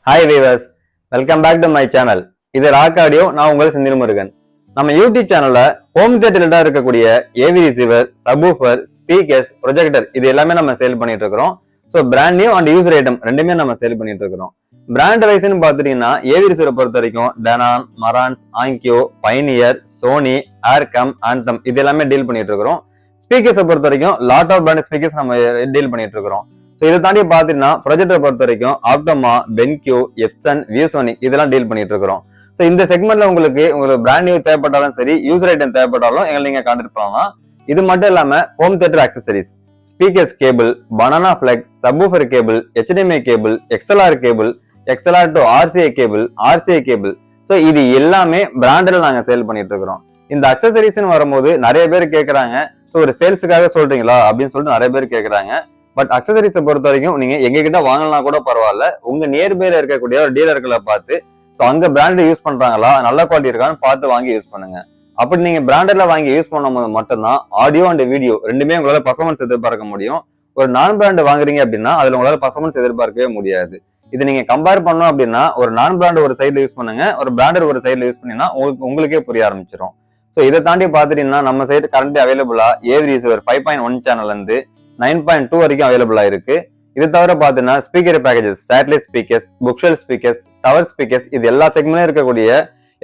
Hi viewers, welcome back to my channel. இது rock audio. நான் உங்கள் செந்தில் முருகன். நம்ம யூடியூப் சேனல்ல ஹோம் தியேட்டர்ல இருக்கக்கூடிய AV receiver, subwoofer, speakers, projector இது எல்லாமே நம்ம சேல் பண்ணிட்டு இருக்கோம். So brand new and user item ரெண்டுமே நம்ம சேல் பண்ணிட்டு இருக்கோம். பிராண்ட் வைஸ்ன்னு பார்த்துட்டீங்கன்னா ஏவி ரிசீவரை பொறுத்த வரைக்கும் Denon, Marantz, ஆங்கியோ, Pioneer, Sony, ஏர்கம், anthem இது எல்லாமே டீல் பண்ணிட்டு இருக்கிறோம். ஸ்பீக்கர்ஸை பொறுத்த வரைக்கும் லாட் ஆஃப் பிராண்ட் ஸ்பீக்கர்ஸ் நம்ம டீல் பண்ணிட்டு இருக்கிறோம். இதை தாண்டி பாத்தீங்கன்னா ப்ரொஜெக்டரை பொறுத்த வரைக்கும் ஆப்டமா, பென்கியூ, எப்சன், வியூசோனிக் இதெல்லாம் டீல் பண்ணிட்டு இருக்கிறோம். ஸோ இந்த செக்மெண்ட்ல உங்களுக்கு பிராண்ட் நியூ தேவைப்பட்டாலும் சரி, யூசர் ஐட்டம் தேவைப்பட்டாலும் எங்களை நீங்க கான்டாக்ட் பண்ணலாம். இது மட்டும் இல்லாம home theatre accessories, speakers cable, banana plug, subwoofer cable, HDMI cable, XLR cable, XLR to RCA cable, RCA cable, so இது எல்லாமே பிராண்டில் நாங்க சேல் பண்ணிட்டு இருக்கிறோம். இந்த அக்சசரிஸ் வரும்போது நிறைய பேர் கேட்கறாங்க, ஸோ ஒரு சேல்ஸுக்காக சொல்றீங்களா அப்படின்னு சொல்லிட்டு நிறைய பேர் கேட்கறாங்க. பட் அக்சசரிஸை பொறுத்த வரைக்கும் நீங்க எங்க கிட்ட வாங்கலாம் கூட பரவாயில்ல, உங்க நியர்பைல இருக்கக்கூடிய ஒரு டீலர்களை பார்த்து ஸோ அங்க பிராண்ட் யூஸ் பண்றாங்களா, நல்ல குவாலிட்டி இருக்கான்னு பார்த்து வாங்கி யூஸ் பண்ணுங்க. அப்படி நீங்க பிராண்டட்ல வாங்கி யூஸ் பண்ணும்போது மட்டும்தான் ஆடியோ அண்ட் வீடியோ ரெண்டுமே உங்களால பர்ஃபார்மன்ஸ் எதிர்பார்க்க முடியும். ஒரு நான் பிராண்ட் வாங்குறீங்க அப்படின்னா அதுல உங்களால பர்ஃபார்மன்ஸ் எதிர்பார்க்கவே முடியாது. இது நீங்க கம்பேர் பண்ணோம் அப்படின்னா ஒரு நான் பிராண்ட் ஒரு சைட்ல யூஸ் பண்ணுங்க, ஒரு பிராண்டட் ஒரு சைட்ல யூஸ் பண்ணீங்கன்னா உங்களுக்கே புரிய ஆரம்பிச்சிடும். ஸோ இதை தாண்டி பாத்துட்டீங்கன்னா நம்ம சைடு கரண்ட் அவைலபிளா ஏவி ரிசீவர் 5.1 சேனல் வந்து 9.2 வரைக்கும் அவைலபிளா இருக்கு. இது தவிர பாத்தீங்கன்னா speaker packages, satellite speakers, bookshelf speakers, tower speakers இது எல்லா செக்மெண்ட்லயும் இருக்கக்கூடிய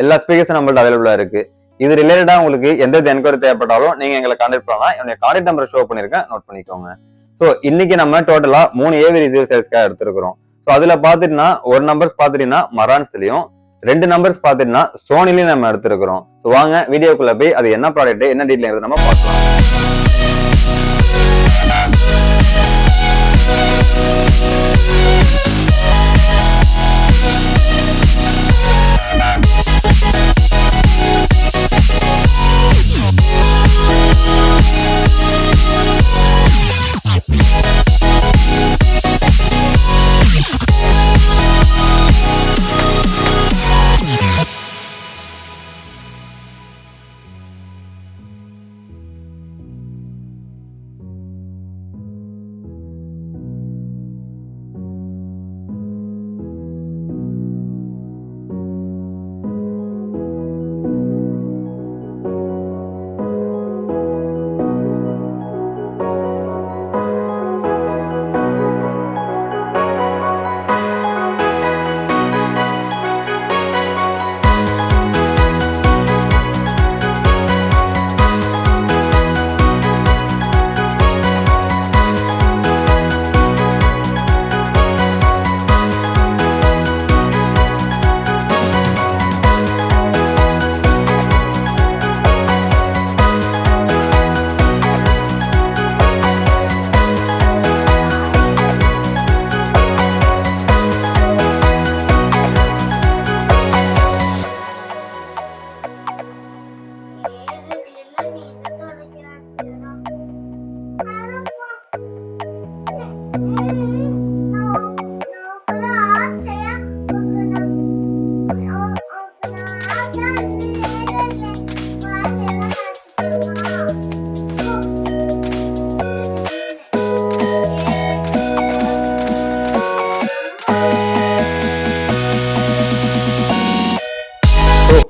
எல்லா ஸ்பீக்கர்ஸும் நம்மள்ட்ட அவைலபிளா இருக்கு. இது ரிலேட்டடா உங்களுக்கு எந்த என்கொயரி தேவைப்பட்டாலும் நீங்க எங்களை கான்டாக்ட் பண்ணலாம். என்னுடைய கான்டாக்ட் நம்பர் ஷோ பண்ணிருக்கேன், நோட் பண்ணிக்கோங்க. ஸோ இன்னைக்கு நம்ம டோட்டலா 3 ஏவி ரிசீவர் சேல்ஸ்க்காக எடுத்திருக்கிறோம். ஸோ அதுல பாத்துட்டீங்கன்னா ஒரு நம்பர்ஸ் பாத்துட்டீங்கன்னா மரான்ஸ்லயும், 2 நம்பர்ஸ் பாத்துட்டீங்கன்னா சோனிலையும் நம்ம எடுத்திருக்கிறோம். ஸோ வாங்க வீடியோக்குள்ள போய் அது என்ன ப்ராடக்ட் என்ன டீட்டெயில் நம்ம பார்க்கலாம்.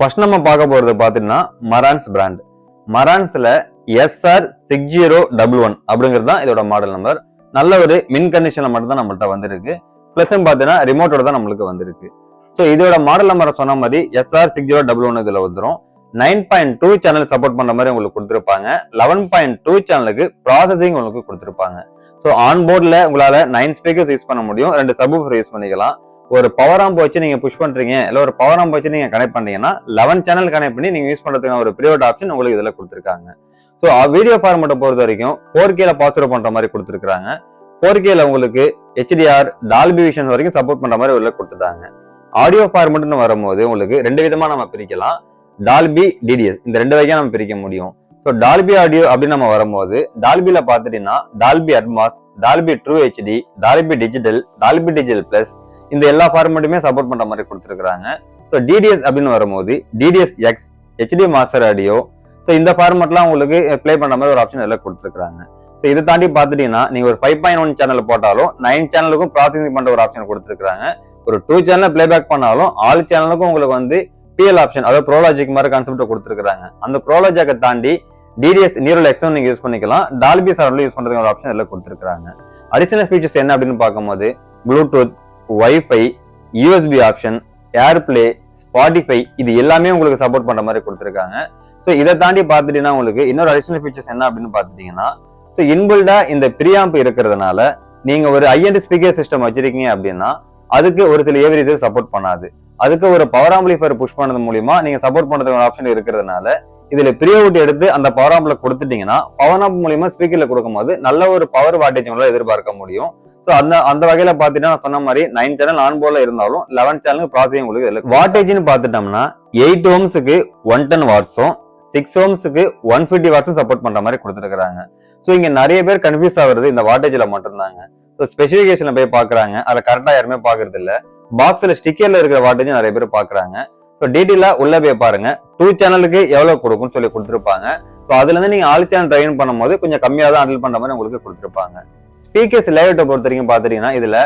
ஃபர்ஸ்ட் நம்ம பார்க்க போறது பாத்தீங்கன்னா மரான்ஸ் பிராண்ட். மரான்ஸ்ல SR6011 அப்படிங்கிறது தான் இதோட மாடல் நம்பர். நல்ல ஒரு மின் கண்டிஷன்ல மட்டும் தான் நம்மள்ட்ட வந்திருக்கு. பிளஸ் பாத்தீங்கன்னா ரிமோட்டோட தான் நம்மளுக்கு வந்திருக்கு. ஸோ இதோட மாடல் நம்பரை சொன்ன மாதிரி SR6011 இதுல வந்துடும். 9.2 சேனல் சப்போர்ட் பண்ற மாதிரி உங்களுக்கு கொடுத்துருப்பாங்க. 11.2 சேனலுக்கு ப்ராசஸிங் உங்களுக்கு கொடுத்துருப்பாங்க. ஸோ ஆன் போர்ட்ல உங்களால 9 ஸ்பீக்கர்ஸ் யூஸ் பண்ண முடியும், 2 சப்வூஃபர் யூஸ் பண்ணிக்கலாம். ஒரு பவர் ஆம்ப் வச்சு நீங்க புஷ் பண்றீங்க, இல்ல ஒரு பவர் ஆம்ப் வச்சு நீங்க கனெக்ட் பண்ணீங்கன்னா 11 சேனல் கனெக்ட் பண்ணி நீங்க யூஸ் பண்றதுக்கான ஒரு ப்ரீயோட் ஆப்ஷன் உங்களுக்கு இதுல கொடுத்துருக்காங்க. ஸோ வீடியோ ஃபார்மேட்டை பொறுத்த வரைக்கும் 4K பாஸ் பண்ற மாதிரி கொடுத்துருக்காங்க. 4K உங்களுக்கு HDR, டால்பி விஷன் வரைக்கும் சப்போர்ட் பண்ற மாதிரி உள்ள கொடுத்துட்டாங்க. ஆடியோ ஃபார்மேட்னு வரும்போது உங்களுக்கு 2 விதமா நம்ம பிரிக்கலாம். டால்பி, DDS இந்த 2 வகையா நம்ம பிரிக்க முடியும். ஸோ டால்பி ஆடியோ அப்படின்னு நம்ம வரும்போது டால்பில பாத்துட்டீங்கன்னா Dolby Atmos, Dolby true HD, Dolby digital, Dolby digital plus இந்த எல்லா ஃபார்மேட்டுமே சப்போர்ட் பண்ற மாதிரி கொடுத்துருக்காங்க. ஸோ DDS அப்படின்னு வரும்போது DDSX, HD master audio, so இந்த ஃபார்மேட்லாம் உங்களுக்கு பிளே பண்ற மாதிரி ஒரு ஆப்ஷன் எல்லாம் கொடுத்துருக்காங்க. ஸோ இதை தாண்டி பாத்துட்டீங்கன்னா நீங்க ஒரு 5.1 சேனல் போட்டாலும் 9 சேனலுக்கும் ப்ராசஸிங் பண்ற ஒரு ஆப்ஷன் கொடுத்துருக்காங்க. ஒரு 2 சேனல் பிளேபேக் பண்ணாலும் ஆல் சேனலுக்கும் உங்களுக்கு வந்து பிஎல் ஆப்ஷன், அதாவது ப்ரோலாஜிக் மாதிரி கான்செப்ட் கொடுத்துருக்காங்க. அந்த ப்ரோலாஜிக்கை தாண்டி டிடிஎஸ் நியூரல் எக்ஸ்டர்னல் நீங்க யூஸ் பண்ணிக்கலாம். டால்பி சரவுண்ட்ல யூஸ் பண்றதுக்கு ஒரு ஆப்ஷன் எல்லாம் கொடுத்துருக்காங்க. அடிஷனல் ஃபீச்சர்ஸ் என்ன அப்படின்னு பார்க்கும்போது Bluetooth, wifi, USB option, AirPlay, Spotify இது எல்லாமே உங்களுக்கு சப்போர்ட் பண்ற மாதிரி கொடுத்துருக்காங்க. ஸோ இதை தாண்டி பார்த்துட்டீங்கன்னா உங்களுக்கு இன்னொரு அடிஷனல் ஃபீச்சர்ஸ் என்ன அப்படின்னு பார்த்துட்டீங்கன்னா, ஸோ இன்பில்டா இந்த ப்ரீஆம்ப் இருக்கிறதுனால நீங்க ஒரு ஐஎன்டி ஸ்பீக்கர் சிஸ்டம் வச்சிருக்கீங்க அப்படின்னா அதுக்கு ஒரு சில ஏவிரிசர் சப்போர்ட் பண்ணாது. அதுக்கு ஒரு பவர் ஆம்பிளிஃபையர் புஷ் பண்ணது மூலியமா நீங்க சப்போர்ட் பண்றதுக்கு ஆப்ஷன் இருக்கிறதுனால இதுல ப்ரீஅவுட் எடுத்து அந்த பவர் ஆம்பிள கொடுத்துட்டீங்கன்னா பவர் ஆம்ப் மூலியமா ஸ்பீக்கர்ல கொடுக்கும்போது நல்ல ஒரு பவர் வாட்டேஜ் உங்களால எதிர்பார்க்க முடியும். ஸோ அந்த வகையில பாத்தீங்கன்னா நான் சொன்ன மாதிரி 9 சேனல் ஆன் போர்ட்ல இருந்தாலும் 11 சேனலுக்கு ப்ராசஸிங் உங்களுக்கு வாட்டேஜ்னு பார்த்துட்டோம்னா 8 ஓம்ஸுக்கு 110 வாட்ஸும் 6 ஓம்ஸுக்கு 150 வாட்ஸும் சப்போர்ட் பண்ற மாதிரி கொடுத்துருக்காங்க. ஸோ இங்க நிறைய பேர் கன்ஃபியூஸ் ஆகுறது இந்த வாட்டேஜ்ல மட்டும்தாங்க. ஸோ ஸ்பெசிபிகேஷன்ல போய் பாக்குறாங்க, அதை கரெக்டா யாருமே பாக்குறது இல்ல. பாக்ஸ்ல ஸ்டிக்கர்ல இருக்கிற வாட்டேஜ் நிறைய பேர் பாக்குறாங்க. ஸோ டீட்டெயிலா உள்ள போய் பாருங்க, 2 சேனலுக்கு எவ்வளவு கொடுக்கும்னு சொல்லி கொடுத்துருப்பாங்க. ஸோ அதுல இருந்து நீங்க ஆல் சேனல் ட்ரைன் பண்ணும்போது கொஞ்சம் கம்மியா தான் ஹேண்டில் பண்ற மாதிரி உங்களுக்கு கொடுத்துருப்பாங்க. ஸ்பீக்கர்ஸ் லேஅவுட்டை பொறுத்த வரைக்கும் பாத்தீங்கன்னா இதுல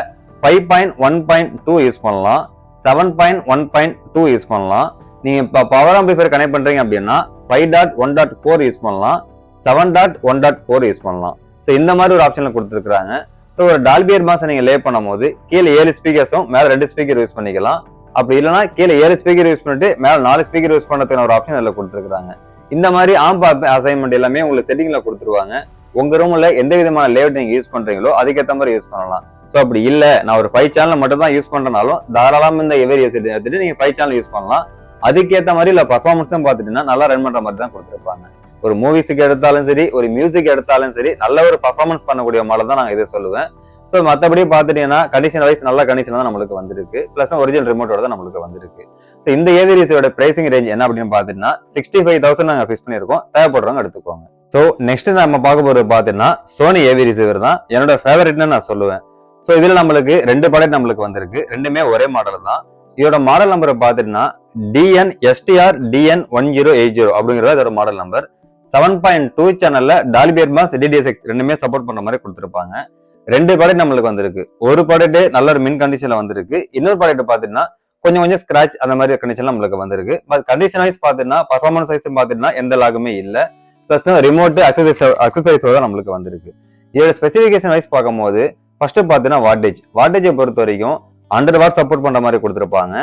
5.1.2 யூஸ் பண்ணலாம், 7.1.2 யூஸ் பண்ணலாம். நீங்க இப்ப பவர் ஆம்பிளிஃபையர் கனெக்ட் பண்றீங்க அப்படின்னா 5.1.4 யூஸ் பண்ணலாம், 7.1.4 யூஸ் பண்ணலாம். ஸோ இந்த மாதிரி ஒரு ஆப்ஷன்ல கொடுத்துருக்காங்க. ஸோ ஒரு டால்பி அட்மாஸ் நீங்க லே பண்ணும் போது கீழே 7 ஸ்பீக்கர்ஸும் மேல 2 ஸ்பீக்கர் யூஸ் பண்ணிக்கலாம். அப்படி இல்லைன்னா கீழே 7 ஸ்பீக்கர் யூஸ் பண்ணிட்டு மேல 4 ஸ்பீக்கர் யூஸ் பண்ணதுக்கான ஒரு ஆப்ஷன் அதில் கொடுத்துருக்காங்க. இந்த மாதிரி ஆம்ப் அசைன்மெண்ட் எல்லாமே உங்களுக்கு செட்டிங்ல கொடுத்துருவாங்க. உங்க ரூம்ல எந்த விதமான லேஅவுட் நீங்க யூஸ் பண்றீங்களோ அதுக்கேற்ற மாதிரி யூஸ் பண்ணலாம். ஸோ அப்படி இல்ல நான் ஒரு 5 சேனல் மட்டும் தான் யூஸ் பண்றனாலும் தாராளமா இந்த எவேரியஸ் எடுத்துட்டு நீங்க 5 சேனல் யூஸ் பண்ணலாம். அதுக்கேற்ற மாதிரி இல்ல பர்ஃபார்மன்ஸும் பார்த்துட்டீங்கன்னா நல்லா ரன் பண்ற மாதிரி தான் கொடுத்துருப்பாங்க. ஒரு மூவிஸுக்கு எடுத்தாலும் சரி, ஒரு மியூசிக் எடுத்தாலும் சரி, நல்ல ஒரு பர்ஃபார்மன்ஸ் பண்ணக்கூடிய மாடல் தான் நான் இதை சொல்லுவேன். ஸோ மற்றபடி பார்த்துட்டீங்கன்னா கண்டிஷன் வைஸ் நல்ல கண்டிஷன் தான் நம்மளுக்கு வந்திருக்கு. பிளஸ் ஒரிஜினல் ரிமோட்டோட தான் நம்மளுக்கு வந்திருக்கு. ஸோ இந்த ஏவிரிஸோட பிரைசிங் ரேஞ்ச் என்ன அப்படின்னு பார்த்தீங்கன்னா 65,000 நாங்கள் ஃபிக்ஸ் பண்ணியிருக்கோம். தேவைப்படுறவங்க எடுத்துக்கோங்க. ஸோ நெக்ஸ்ட் நம்ம பார்க்க போறது பார்த்தீங்கன்னா சோனி ஏவி ரிசீவர் தான் என்னோட ஃபேவரட்னு நான் சொல்லுவேன். ஸோ இதுல நம்மளுக்கு 2 ப்ராடக்ட் நம்மளுக்கு வந்திருக்கு. ரெண்டுமே ஒரே மாடல் தான். இதோட மாடல் நம்பரை பார்த்துட்டீங்கன்னா Dn1080 அப்படிங்கிறது இதோட மாடல் நம்பர். 7.2 சேனல்ல டால்பி அட்மாஸ் dtsx ரெண்டுமே சப்போர்ட் பண்ற மாதிரி கொடுத்துருப்பாங்க. 2 ப்ராடக்ட் நம்மளுக்கு வந்திருக்கு. ஒரு ப்ராடக்ட் நல்ல ஒரு மின் கண்டிஷன்ல வந்திருக்கு. இன்னொரு ப்ராடக்ட் பாத்தீங்கன்னா கொஞ்சம் ஸ்கிராச் அந்த மாதிரி கண்டிஷன்ல நம்மளுக்கு வந்திருக்கு. பட் கண்டிஷன் வைஸ் பாத்தீங்கன்னா பர்ஃபார்மன்ஸ் வைஸ் பாத்தீங்கன்னா எந்த லாகுமே இல்ல. பிளஸ் ரிமோட் அக்சசரிஸோட நம்மளுக்கு வந்திருக்கு. இதோட ஸ்பெசிபிகேஷன் வைஸ் பார்க்கும்போது ஃபர்ஸ்ட் பாத்தீங்கன்னா வாட்டேஜை பொறுத்த வரைக்கும் 100 வாட் சப்போர்ட் பண்ற மாதிரி கொடுத்துருப்பாங்க.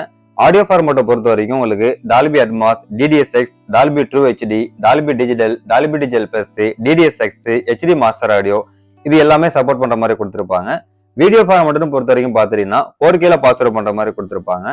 ஆடியோ ஃபார்மேட்டை பொறுத்த வரைக்கும் உங்களுக்கு Dolby Atmos, dtsx, Dolby true HD, Dolby digital, Dolby digital plus, dtsx, HD master audio இது எல்லாமே சப்போர்ட் பண்ற மாதிரி கொடுத்துருப்பாங்க. வீடியோ ஃபார்மேட்டும் பொறுத்த வரைக்கும் பாத்தீங்கன்னா 4Kல பாஸ் பண்ற மாதிரி கொடுத்துருப்பாங்க.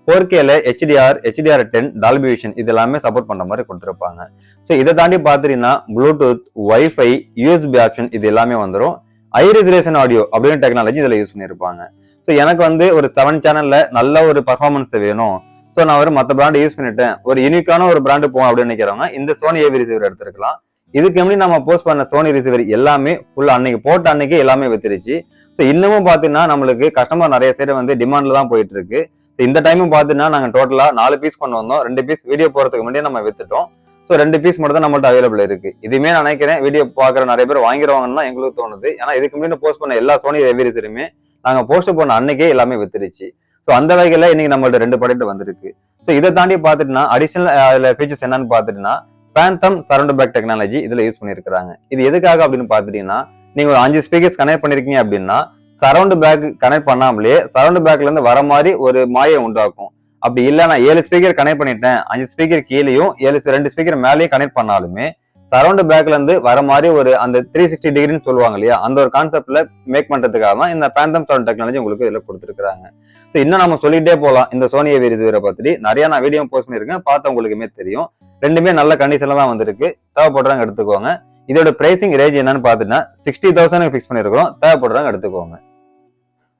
4Kல HDR10, டால்பி விஷன் இது எல்லாமே சப்போர்ட் பண்ற மாதிரி கொடுத்துருப்பாங்க. ஸோ இதை தாண்டி பாத்தீங்கன்னா ப்ளூடூத், வைஃபை, யூஎஸ்பி ஆப்ஷன் இது எல்லாமே வந்துடும். ஹை ரெசல்யூஷன் ஆடியோ அப்படின்னு டெக்னாலஜி இதுல யூஸ் பண்ணிருப்பாங்க. ஸோ எனக்கு வந்து ஒரு 7 சேனல்ல நல்ல ஒரு பர்ஃபார்மன்ஸ் வேணும், ஸோ நான் ஒரு மற்ற பிராண்ட் யூஸ் பண்ணிட்டேன், ஒரு யூனிக்கான ஒரு பிராண்டு போகும் அப்படின்னு நினைக்கிறவங்க இந்த சோனி ஏவி ரிசீவர் எடுத்துருக்கலாம். இதுக்கு எப்படி நம்ம போஸ்ட் பண்ண சோனி ரிசீவர் எல்லாமே ஃபுல்லா அன்னைக்கு போட்ட அன்னைக்கு எல்லாமே வித்துருச்சு. ஸோ இன்னமும் பாத்தீங்கன்னா நம்மளுக்கு கஸ்டமர் நிறைய சைடு வந்து டிமாண்ட்ல தான் போயிட்டு இருக்கு. இந்த டைமும் பாத்தீங்கன்னா நாங்க டோட்டலா 4 பீஸ் கொண்டு வந்தோம். 2 பீஸ் வீடியோ போறதுக்கு முன்னாடி நம்ம வித்துட்டோம். ஸோ 2 பீஸ் மட்டும் தான் நம்மள்ட்ட அவைலபிள் இருக்கு. இதுமே நான் நினைக்கிறேன் வீடியோ பாக்குற நிறைய பேர் வாங்கிடுவாங்கன்னா எங்களுக்கு தோணுது. ஏன்னா இதுக்கு முன்னாடி போஸ்ட் பண்ண எல்லா சோனி ஏவி ரிசீவருமே நாங்க போஸ்ட் பண்ண அன்னைக்கே எல்லாமே வித்துருச்சு. ஸோ அந்த வகையில இன்னைக்கு நம்மள்ட்ட 2 ப்ராடக்ட் வந்திருக்கு. ஸோ இதை தாண்டி பாத்துட்டுனா அடிஷனல் ஃபீச்சர்ஸ் என்னன்னு பாத்துட்டுனா பேந்தம் சரவுண்ட் பேக் டெக்னாலஜி இதுல யூஸ் பண்ணிருக்காங்க. இது எதுக்காக அப்படின்னு பாத்துட்டீங்கன்னா நீங்க ஒரு 5 ஸ்பீக்கர்ஸ் கனெக்ட் பண்ணிருக்கீங்க அப்படின்னா சரவுண்ட் பேக் கனெக்ட் பண்ணாமலே சரவுண்ட் பேக்ல இருந்து வர மாதிரி ஒரு மாயை உண்டாக்கும். அப்படி இல்ல நான் 7 ஸ்பீக்கர் கனெக்ட் பண்ணிட்டேன், 5 ஸ்பீக்கர் கீழேயும் 2 ஸ்பீக்கர் மேலேயும் கனெக்ட் பண்ணாலுமே சரவுண்ட் பேக்ல இருந்து வர மாதிரி ஒரு அந்த 360 டிகிரின்னு சொல்லுவாங்க இல்லையா, அந்த ஒரு கான்செப்ட்ல மேக் பண்றதுக்காக தான் இந்த பேந்தம் சரவுண்ட் டெக்னாலஜி உங்களுக்கு இதுல கொடுத்துருக்காங்க. ஸோ இன்னும் நம்ம சொல்லிட்டே போகலாம். இந்த சோனி ஏவி ரிசீவரை பத்தி நிறைய நான் வீடியோ போஸ்ட் பண்ணிருக்கேன், பார்த்தவங்களுக்குமே தெரியும். ரெண்டுமே நல்ல கண்டிஷன்ல தான் வந்திருக்கு. தேவைப்படுறவங்க எடுத்துக்கோங்க. இதோட பிரைசிங் ரேஞ்ச் என்னன்னு பாத்தீங்கன்னா 60,000 ஃபிக்ஸ் பண்ணிருக்கோம். தேவைப்படுறவங்க எடுத்துக்கோங்க.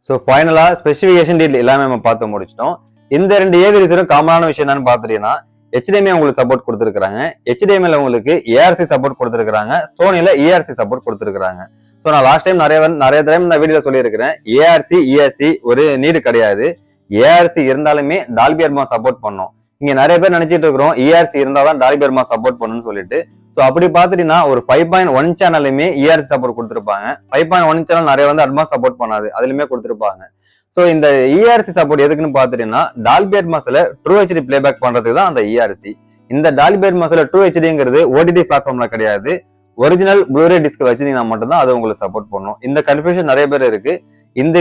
ஸோ ஃபைனலா ஸ்பெசிபிகேஷன் டீல் எல்லாமே நம்ம பார்த்து முடிச்சிட்டோம். இந்த 2 ஏவி ரிசீவரும் காமனான விஷயம் என்னன்னு பாத்தீங்கன்னா HDMI உங்களுக்கு சப்போர்ட் கொடுத்துருக்காங்க. HDMIல உங்களுக்கு ARC சப்போர்ட் கொடுத்துருக்காங்க. சோனில ERC சப்போர்ட் கொடுத்துருக்காங்க. ஸோ நான் லாஸ்ட் டைம் நிறைய டைம் இந்த வீடியோ சொல்லியிருக்கிறேன், ARC ERC ஒரு நீடு கிடையாது. ARC இருந்தாலுமே டால்பி அட்மாஸ் சப்போர்ட் பண்ணும். இங்க நிறைய பேர் நினைச்சிட்டு இருக்கிறோம் ERC இருந்தாதான் டால்பி அட்மாஸ் சப்போர்ட் பண்ணுன்னு சொல்லிட்டு. ஸோ அப்படி பாத்துட்டீங்கன்னா ஒரு 5.1 சேனலுமே ERC சப்போர்ட் கொடுத்துருப்பாங்க. 5.1 சேனல் நிறைய வந்து அட்மாஸ் சப்போர்ட் பண்ணாது, அதுலயுமே கொடுத்துருப்பாங்க. ஸோ இந்த இஆர்சி சப்போர்ட் எதுக்குன்னு பாத்துட்டீங்கன்னா டால்பி அட்மாஸ்ல ட்ரூ ஹெச்டி பிளேபேக் பண்றதுக்கு தான் அந்த இஆர்சி. இந்த டால்பி அட்மாஸ்ல ட்ரூ ஹெச்டிங்கிறது ஓடிடி பிளாட்ஃபார்ம்ல கிடையாது, ஒரிஜினல் ப்ளூரே டிஸ்க் வச்சிருந்தீங்கன்னா மட்டும்தான் அது உங்களுக்கு சப்போர்ட் பண்ணும். இந்த கன்ஃபியூஷன் நிறைய பேர் இருக்கு. இந்த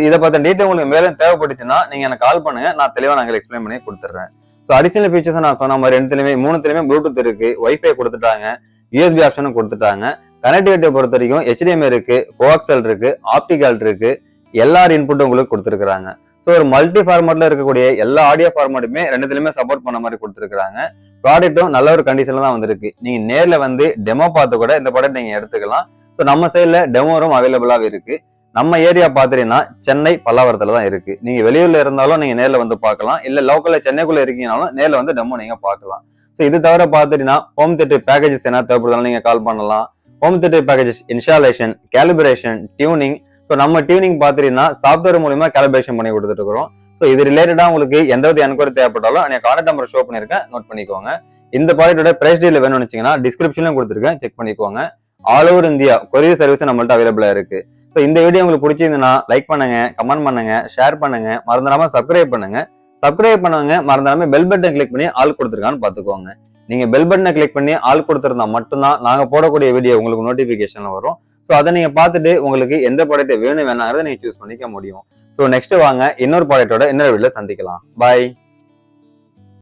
இதை பார்த்த டீட்டெயில் உங்களுக்கு மேலும் தேவைப்பட்டுச்சுன்னா நீங்க எனக்கு கால் பண்ணுங்க, நான் தெளிவா நாங்கள் எக்ஸ்பிளைன் பண்ணி கொடுத்துறேன். ஸோ அடிஷனல் ஃபீச்சர்ஸ் நான் சொன்ன மாதிரி மூணுத்துலயுமே ப்ளூடூத் இருக்கு, வைஃபை கொடுத்துட்டாங்க, யூஎஸ்பி ஆப்ஷனும் கொடுத்துட்டாங்க. கனெக்டிவிட்டியை பொறுத்த வரைக்கும் HDMI இருக்கு, கோஆக்சல் இருக்கு, ஆப்டிகல் இருக்கு, எல்லார் இன்புட்டும் உங்களுக்கு கொடுத்துருக்காங்க. ஸோ ஒரு மல்டி ஃபார்மேட்ல இருக்கக்கூடிய எல்லா ஆடியோ ஃபார்மேட்டுமே ரெண்டுத்துலயுமே சப்போர்ட் பண்ண மாதிரி கொடுத்துருக்காங்க. ப்ராடக்ட்டும் நல்ல ஒரு கண்டிஷன்ல தான் வந்திருக்கு. நீங்க நேர்ல வந்து டெமோ பார்த்து கூட இந்த ப்ராடக்ட் நீங்க எடுத்துக்கலாம். ஸோ நம்ம சைட்ல டெமோ ரூம் அவைலபிளாவே இருக்கு. நம்ம ஏரியா பாத்தீங்கன்னா சென்னை பல்லாவரத்துல தான் இருக்கு. நீங்க வெளியூர்ல இருந்தாலும் நீங்க நேர்ல வந்து பார்க்கலாம், இல்ல லோக்கல்ல சென்னைக்குள்ள இருக்கீங்கனாலும் நேர்ல வந்து டெமோ நீங்க பார்க்கலாம். ஸோ இது தவிர பாத்தீங்கன்னா ஹோம் தியேட்டர் பேக்கேஜஸ் என்ன தேவைப்படுதாலும் நீங்க கால் பண்ணலாம். Home theatre packages installation, calibration, tuning. So நம்ம டியூனிங் பாத்தீங்கன்னா சாஃப்ட்வேர் மூலமா கேலிபிரேஷன் பண்ணி கொடுத்துட்டு இருக்கிறோம். ஸோ இது ரிலேட்டடா உங்களுக்கு எந்த வித என்கொயரி தேவைப்பட்டாலும் நீங்க கான்டாக்ட் நம்பர் ஷோ பண்ணிருக்கேன், நோட் பண்ணிக்கோங்க. இந்த ப்ராடக்டோட பிரைஸ் டீல் வேணும்னு வச்சீங்கன்னா டிஸ்கிரிப்ஷன்லயும் கொடுத்துருக்கேன், செக் பண்ணிக்கோங்க. All over India courier service நம்மள்ட்ட அவைலபிளா இருக்கு. ஸோ இந்த வீடியோ உங்களுக்கு பிடிச்சிருந்ததுன்னா லைக் பண்ணுங்க, கமெண்ட் பண்ணுங்க, ஷேர் பண்ணுங்க, மறந்துடாம சப்ஸ்கிரைப் பண்ணுங்க. சப்ஸ்கிரைப் பண்ணுவாங்க, மறந்துடாம பெல் பட்டன் கிளிக் பண்ணி ஆல் கொடுத்துருக்கான்னு பாத்துக்கோங்க. நீங்க பெல் பட்டனை கிளிக் பண்ணி ஆல் கொடுத்துருந்தா மட்டும்தான் நாங்க போடக்கூடிய வீடியோ உங்களுக்கு நோட்டிபிகேஷன்ல வரும். ஸோ அதை நீங்க பார்த்துட்டு உங்களுக்கு எந்த ப்ராடக்ட் வேணும் வேணாங்கிறத நீங்க சூஸ் பண்ணிக்க முடியும். ஸோ நெக்ஸ்ட் வாங்க இன்னொரு ப்ராடக்டோட இன்னொரு வீடியோல சந்திக்கலாம். பாய்.